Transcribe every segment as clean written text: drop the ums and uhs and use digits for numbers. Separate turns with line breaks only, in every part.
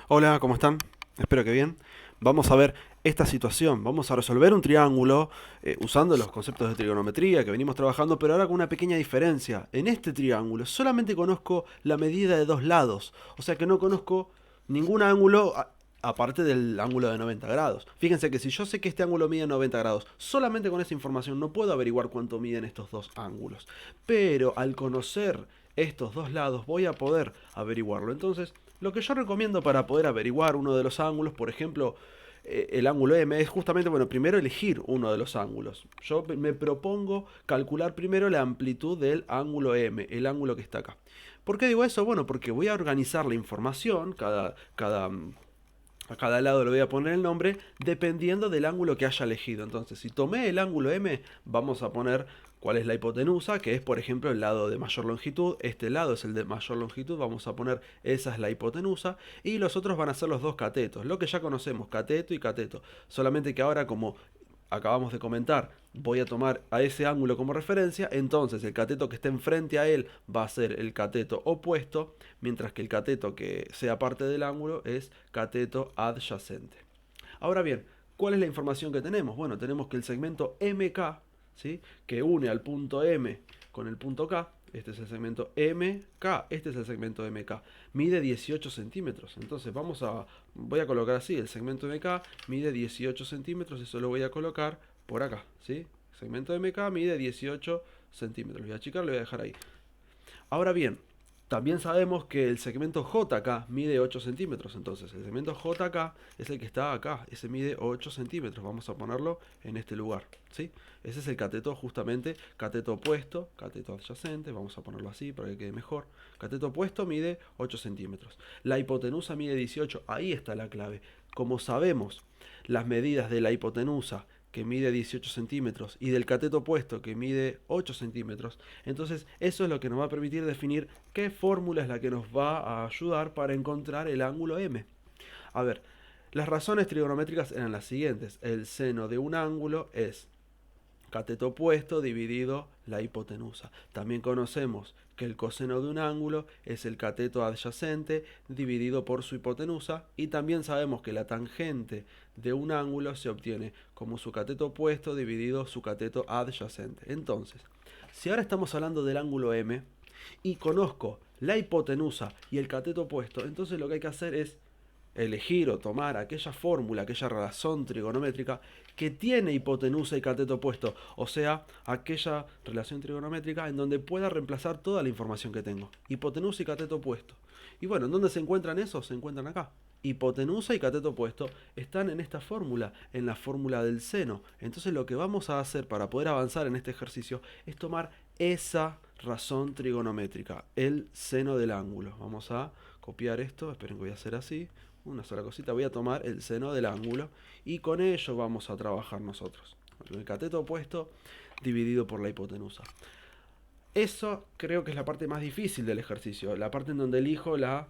Hola, ¿cómo están? Espero que bien. Vamos a ver esta situación. Vamos a resolver un triángulo usando los conceptos de trigonometría que venimos trabajando, pero ahora con una pequeña diferencia. En este triángulo solamente conozco la medida de dos lados, o sea que no conozco ningún ángulo aparte del ángulo de 90 grados. Fíjense que si yo sé que este ángulo mide 90 grados, solamente con esa información no puedo averiguar cuánto miden estos dos ángulos. Pero al conocer estos dos lados voy a poder averiguarlo. Entonces, lo que yo recomiendo para poder averiguar uno de los ángulos, por ejemplo, el ángulo M, es justamente, bueno, primero elegir uno de los ángulos. Yo me propongo calcular primero la amplitud del ángulo M, el ángulo que está acá. ¿Por qué digo eso? Bueno, porque voy a organizar la información, a cada lado le voy a poner el nombre dependiendo del ángulo que haya elegido. Entonces, si tomé el ángulo M, vamos a poner cuál es la hipotenusa, que es, por ejemplo, el lado de mayor longitud. Este lado es el de mayor longitud, vamos a poner esa es la hipotenusa. Y los otros van a ser los dos catetos, lo que ya conocemos, cateto y cateto. Solamente que ahora, como acabamos de comentar, voy a tomar a ese ángulo como referencia, entonces el cateto que esté enfrente a él va a ser el cateto opuesto, mientras que el cateto que sea parte del ángulo es cateto adyacente. Ahora bien, ¿cuál es la información que tenemos? Bueno, tenemos que el segmento MK, ¿sí?, que une al punto M con el punto K, este es el segmento MK, este es el segmento MK, mide 18 centímetros. Entonces voy a colocar así, el segmento MK mide 18 centímetros, eso lo voy a colocar por acá, ¿sí? Segmento MK mide 18 centímetros, lo voy a achicar, lo voy a dejar ahí. Ahora bien, también sabemos que el segmento JK mide 8 centímetros, entonces el segmento JK es el que está acá, ese mide 8 centímetros, vamos a ponerlo en este lugar, ¿sí? Ese es el cateto justamente, cateto opuesto, cateto adyacente, vamos a ponerlo así para que quede mejor. Cateto opuesto mide 8 centímetros, la hipotenusa mide 18, ahí está la clave. Como sabemos las medidas de la hipotenusa que mide 18 centímetros y del cateto opuesto que mide 8 centímetros, entonces eso es lo que nos va a permitir definir qué fórmula es la que nos va a ayudar para encontrar el ángulo M. A ver, las razones trigonométricas eran las siguientes. El seno de un ángulo es cateto opuesto dividido la hipotenusa. También conocemos que el coseno de un ángulo es el cateto adyacente dividido por su hipotenusa, y también sabemos que la tangente de un ángulo se obtiene como su cateto opuesto dividido su cateto adyacente. Entonces, si ahora estamos hablando del ángulo M y conozco la hipotenusa y el cateto opuesto, entonces lo que hay que hacer es elegir o tomar aquella fórmula, aquella razón trigonométrica que tiene hipotenusa y cateto opuesto, o sea, aquella relación trigonométrica en donde pueda reemplazar toda la información que tengo. Hipotenusa y cateto opuesto. Y bueno, ¿en dónde se encuentran esos? Se encuentran acá. Hipotenusa y cateto opuesto están en esta fórmula, en la fórmula del seno. Entonces lo que vamos a hacer para poder avanzar en este ejercicio es tomar esa razón trigonométrica, el seno del ángulo. Vamos a copiar esto, esperen que voy a hacer así, una sola cosita, voy a tomar el seno del ángulo y con ello vamos a trabajar nosotros. El cateto opuesto dividido por la hipotenusa. Eso creo que es la parte más difícil del ejercicio, la parte en donde elijo la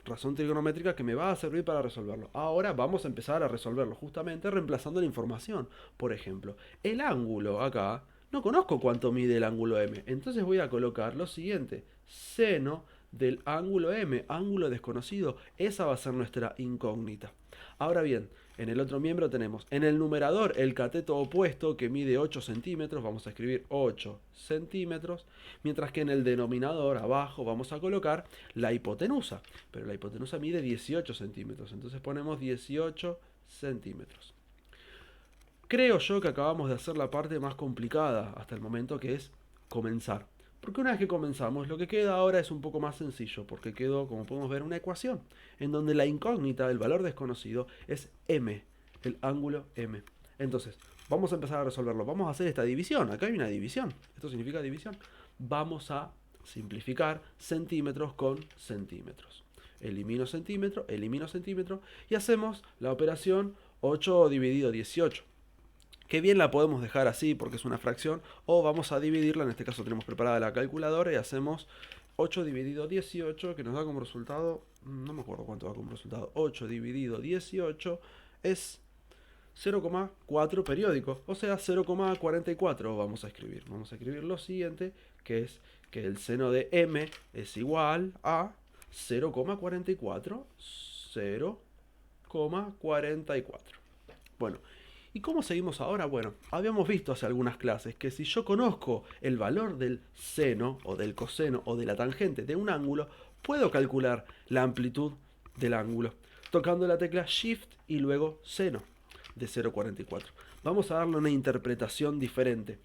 razón trigonométrica que me va a servir para resolverlo. Ahora vamos a empezar a resolverlo justamente reemplazando la información. Por ejemplo, el ángulo acá, no conozco cuánto mide el ángulo M, entonces voy a colocar lo siguiente, seno del ángulo M, ángulo desconocido, esa va a ser nuestra incógnita. Ahora bien, en el otro miembro tenemos en el numerador el cateto opuesto que mide 8 centímetros, vamos a escribir 8 centímetros, mientras que en el denominador abajo vamos a colocar la hipotenusa, pero la hipotenusa mide 18 centímetros, entonces ponemos 18 centímetros. Creo yo que acabamos de hacer la parte más complicada hasta el momento, que es comenzar. Porque una vez que comenzamos, lo que queda ahora es un poco más sencillo, porque quedó, como podemos ver, una ecuación, en donde la incógnita, el valor desconocido, es M, el ángulo M. Entonces, vamos a empezar a resolverlo. Vamos a hacer esta división. Acá hay una división. Esto significa división. Vamos a simplificar centímetros con centímetros. Elimino centímetro y hacemos la operación 8 dividido 18. Que bien la podemos dejar así porque es una fracción, o vamos a dividirla, en este caso tenemos preparada la calculadora y hacemos 8 dividido 18, que nos da como resultado, no me acuerdo cuánto da como resultado, 8 dividido 18 es 0,4 periódico, o sea 0,44 vamos a escribir lo siguiente, que es que el seno de m es igual a 0,44 0,44. Bueno, ¿y cómo seguimos ahora? Bueno, habíamos visto hace algunas clases que si yo conozco el valor del seno o del coseno o de la tangente de un ángulo, puedo calcular la amplitud del ángulo tocando la tecla Shift y luego seno de 0,44. Vamos a darle una interpretación diferente,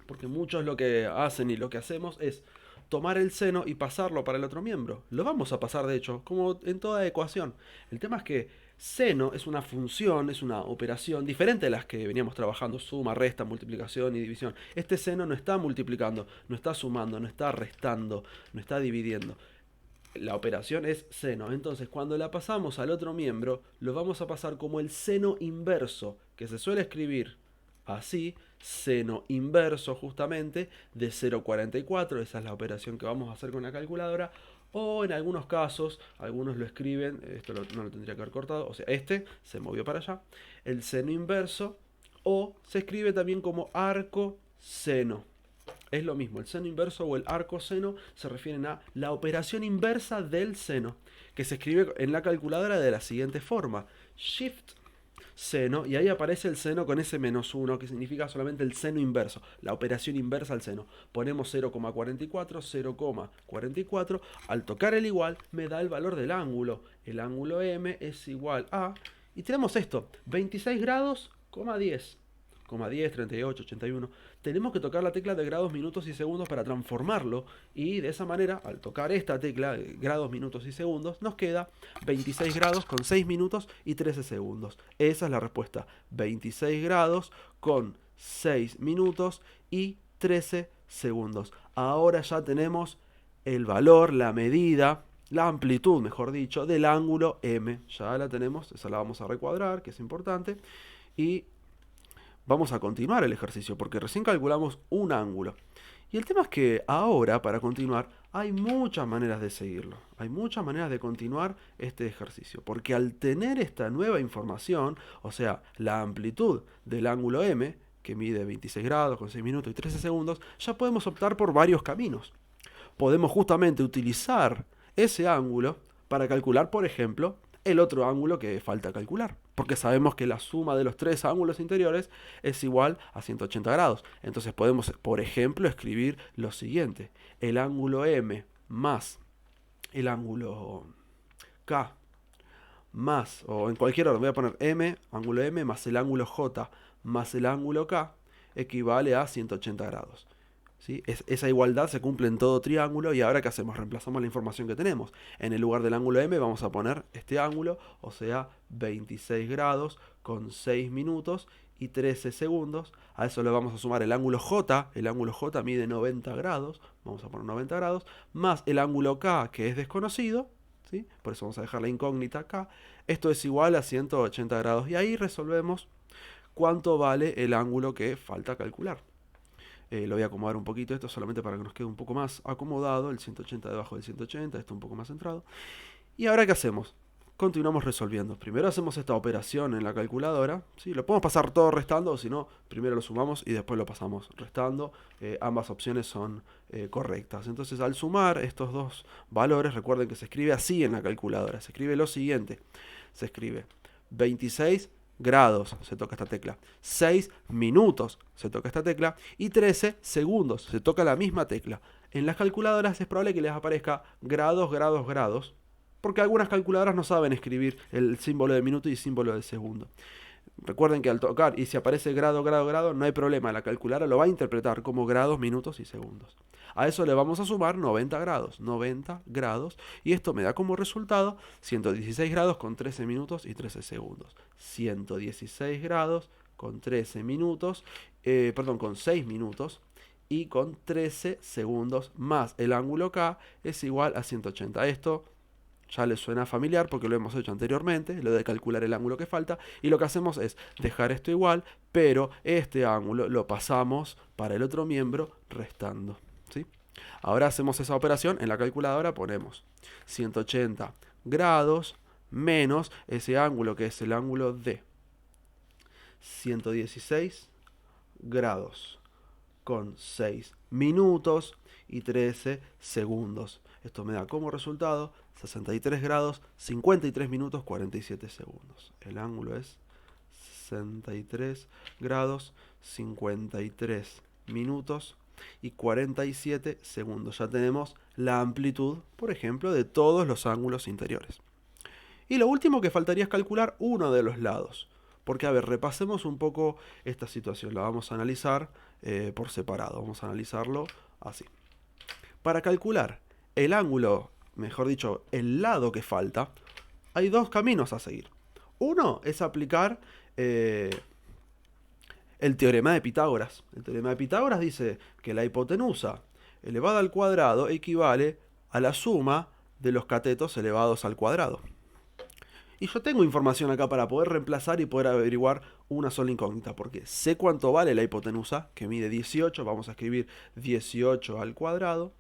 porque muchos lo que hacen y lo que hacemos es tomar el seno y pasarlo para el otro miembro. Lo vamos a pasar, de hecho, como en toda ecuación. El tema es que seno es una función, es una operación diferente de las que veníamos trabajando: suma, resta, multiplicación y división. Este seno no está multiplicando, no está sumando, no está restando, no está dividiendo. La operación es seno. Entonces, cuando la pasamos al otro miembro, lo vamos a pasar como el seno inverso, que se suele escribir así: seno inverso justamente de 0,44. Esa es la operación que vamos a hacer con la calculadora. O en algunos casos, algunos lo escriben, esto no lo tendría que haber cortado, o sea, este se movió para allá, el seno inverso, o se escribe también como arco seno. Es lo mismo, el seno inverso o el arco seno se refieren a la operación inversa del seno, que se escribe en la calculadora de la siguiente forma: Shift seno, y ahí aparece el seno con ese -1, que significa solamente el seno inverso, la operación inversa al seno. Ponemos 0,44, 0,44, al tocar el igual me da el valor del ángulo. El ángulo M es igual a, y tenemos esto, 26 grados, 10. 10, 38, 81. Tenemos que tocar la tecla de grados, minutos y segundos para transformarlo, y de esa manera, al tocar esta tecla, grados, minutos y segundos, nos queda 26 grados con 6 minutos y 13 segundos. Esa es la respuesta: 26 grados con 6 minutos y 13 segundos. Ahora ya tenemos el valor, la medida, la amplitud, mejor dicho, del ángulo M. Ya la tenemos, esa la vamos a recuadrar, que es importante, y vamos a continuar el ejercicio, porque recién calculamos un ángulo. Y el tema es que ahora, para continuar, hay muchas maneras de seguirlo. Hay muchas maneras de continuar este ejercicio. Porque al tener esta nueva información, o sea, la amplitud del ángulo M, que mide 26 grados con 6 minutos y 13 segundos, ya podemos optar por varios caminos. Podemos justamente utilizar ese ángulo para calcular, por ejemplo, el otro ángulo que falta calcular, porque sabemos que la suma de los tres ángulos interiores es igual a 180 grados. Entonces podemos, por ejemplo, escribir lo siguiente: el ángulo M más el ángulo K más, o en cualquier orden, voy a poner M, ángulo M, más el ángulo J más el ángulo K, equivale a 180 grados. ¿Sí? Esa igualdad se cumple en todo triángulo. Y ahora, ¿qué hacemos? Reemplazamos la información que tenemos. En el lugar del ángulo M vamos a poner este ángulo, o sea, 26 grados con 6 minutos y 13 segundos. A eso le vamos a sumar el ángulo J. El ángulo J mide 90 grados. Vamos a poner 90 grados. Más el ángulo K, que es desconocido. ¿Sí? Por eso vamos a dejar la incógnita acá. Esto es igual a 180 grados. Y ahí resolvemos cuánto vale el ángulo que falta calcular. Lo voy a acomodar un poquito esto solamente para que nos quede un poco más acomodado, el 180 debajo del 180, esto un poco más centrado. Y ahora, ¿qué hacemos? Continuamos resolviendo. Primero hacemos esta operación en la calculadora, ¿sí? Lo podemos pasar todo restando, o si no, primero lo sumamos y después lo pasamos restando. Ambas opciones son correctas. Entonces, al sumar estos dos valores, recuerden que se escribe así en la calculadora. Se escribe lo siguiente: se escribe 26 grados, se toca esta tecla, 6 minutos, se toca esta tecla, y 13 segundos, se toca la misma tecla. En las calculadoras es probable que les aparezca grados, grados, grados, porque algunas calculadoras no saben escribir el símbolo de minuto y símbolo de segundo. Recuerden que al tocar y si aparece grado, grado, grado, no hay problema, la calculadora lo va a interpretar como grados, minutos y segundos. A eso le vamos a sumar 90 grados, y esto me da como resultado 116 grados con 13 minutos y 13 segundos. 116 grados con 13 minutos, con 6 minutos y con 13 segundos, más el ángulo K es igual a 180. Esto ya les suena familiar porque lo hemos hecho anteriormente, lo de calcular el ángulo que falta, y lo que hacemos es dejar esto igual, pero este ángulo lo pasamos para el otro miembro restando. ¿Sí? Ahora hacemos esa operación en la calculadora, ponemos 180 grados menos ese ángulo que es el ángulo D, 116 grados con 6 minutos y 13 segundos. Esto me da como resultado 63 grados, 53 minutos, 47 segundos. El ángulo es 63 grados, 53 minutos y 47 segundos. Ya tenemos la amplitud, por ejemplo, de todos los ángulos interiores. Y lo último que faltaría es calcular uno de los lados. Porque, a ver, repasemos un poco esta situación. La vamos a analizar por separado. Vamos a analizarlo así. Para calcular el ángulo, mejor dicho, el lado que falta, hay dos caminos a seguir. Uno es aplicar el teorema de Pitágoras. El teorema de Pitágoras dice que la hipotenusa elevada al cuadrado equivale a la suma de los catetos elevados al cuadrado. Y yo tengo información acá para poder reemplazar y poder averiguar una sola incógnita, porque sé cuánto vale la hipotenusa, que mide 18, vamos a escribir 18 al cuadrado.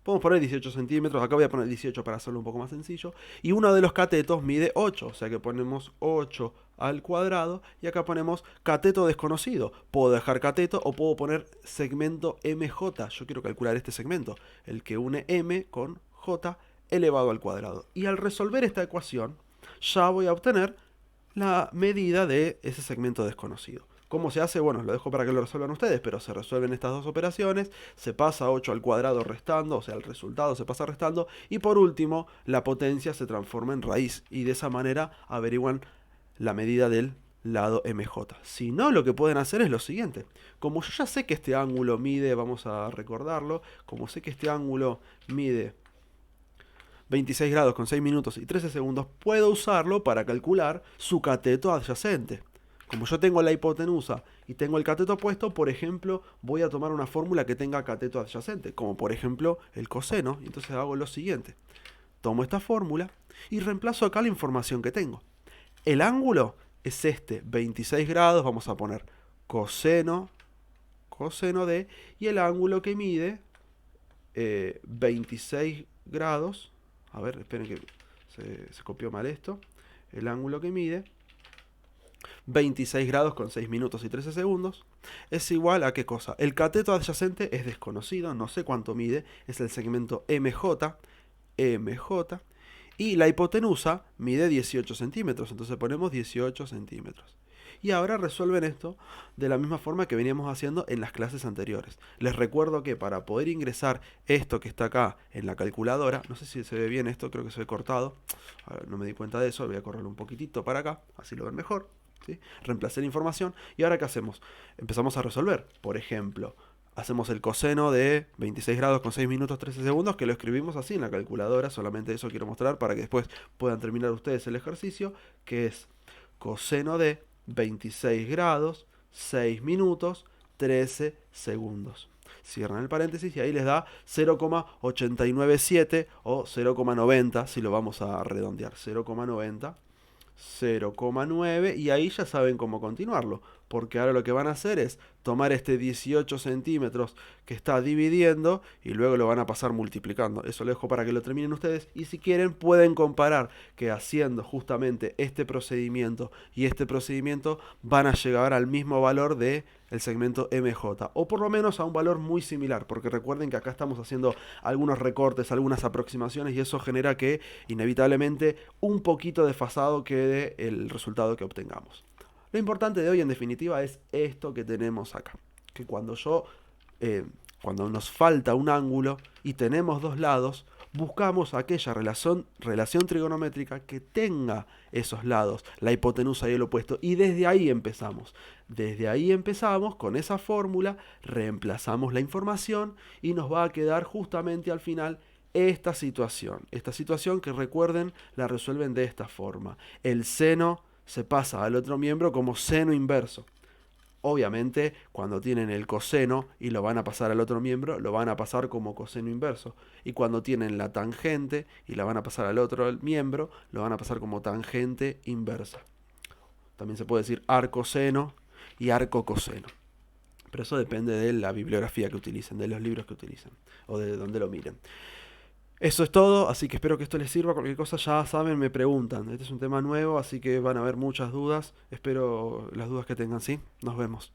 Podemos poner 18 centímetros, acá voy a poner 18 para hacerlo un poco más sencillo. Y uno de los catetos mide 8, o sea que ponemos 8 al cuadrado y acá ponemos cateto desconocido. Puedo dejar cateto o puedo poner segmento MJ. Yo quiero calcular este segmento, el que une M con J elevado al cuadrado. Y al resolver esta ecuación, ya voy a obtener la medida de ese segmento desconocido. ¿Cómo se hace? Bueno, lo dejo para que lo resuelvan ustedes, pero se resuelven estas dos operaciones, se pasa 8 al cuadrado restando, o sea, el resultado se pasa restando, y por último, la potencia se transforma en raíz, y de esa manera averiguan la medida del lado MJ. Si no, lo que pueden hacer es lo siguiente. Como yo ya sé que este ángulo mide, vamos a recordarlo, como sé que este ángulo mide 26 grados con 6 minutos y 13 segundos, puedo usarlo para calcular su cateto adyacente. Como yo tengo la hipotenusa y tengo el cateto opuesto, por ejemplo, voy a tomar una fórmula que tenga cateto adyacente, como por ejemplo el coseno, y entonces hago lo siguiente. Tomo esta fórmula y reemplazo acá la información que tengo. El ángulo es este, 26 grados, vamos a poner coseno de, y el ángulo que mide 26 grados, a ver, esperen que se copió mal esto. El ángulo que mide 26 grados con 6 minutos y 13 segundos es igual a ¿qué cosa? El cateto adyacente es desconocido, no sé cuánto mide, es el segmento MJ, y la hipotenusa mide 18 centímetros, entonces ponemos 18 centímetros. Y ahora resuelven esto de la misma forma que veníamos haciendo en las clases anteriores. Les recuerdo que para poder ingresar esto que está acá en la calculadora, no sé si se ve bien esto, creo que se ve cortado, ahora no me di cuenta de eso, voy a correrlo un poquitito para acá, así lo ven mejor, ¿sí? Reemplacé la información y ahora ¿qué hacemos? Empezamos a resolver. Por ejemplo, hacemos el coseno de 26 grados con 6 minutos 13 segundos, que lo escribimos así en la calculadora, solamente eso quiero mostrar para que después puedan terminar ustedes el ejercicio, que es coseno de 26 grados, 6 minutos, 13 segundos. Cierran el paréntesis y ahí les da 0,897 o 0,90 si lo vamos a redondear. 0,90, 0,9 y ahí ya saben cómo continuarlo. Porque ahora lo que van a hacer es tomar este 18 centímetros que está dividiendo y luego lo van a pasar multiplicando. Eso lo dejo para que lo terminen ustedes. Y si quieren pueden comparar que haciendo justamente este procedimiento y este procedimiento van a llegar al mismo valor de el segmento MJ. O por lo menos a un valor muy similar. Porque recuerden que acá estamos haciendo algunos recortes, algunas aproximaciones y eso genera que inevitablemente un poquito desfasado quede el resultado que obtengamos. Lo importante de hoy, en definitiva, es esto que tenemos acá. Que cuando nos falta un ángulo y tenemos dos lados, buscamos aquella relación trigonométrica que tenga esos lados, la hipotenusa y el opuesto. Y desde ahí empezamos. Desde ahí empezamos con esa fórmula, reemplazamos la información y nos va a quedar justamente al final esta situación. Esta situación que recuerden la resuelven de esta forma. El seno se pasa al otro miembro como seno inverso. Obviamente, cuando tienen el coseno y lo van a pasar al otro miembro, lo van a pasar como coseno inverso. Y cuando tienen la tangente y la van a pasar al otro miembro, lo van a pasar como tangente inversa. También se puede decir arcoseno y arcocoseno. Pero eso depende de la bibliografía que utilicen, de los libros que utilicen o de donde lo miren. Eso es todo, así que espero que esto les sirva. Cualquier cosa ya saben, me preguntan. Este es un tema nuevo, así que van a haber muchas dudas. Espero las dudas que tengan, ¿sí? Nos vemos.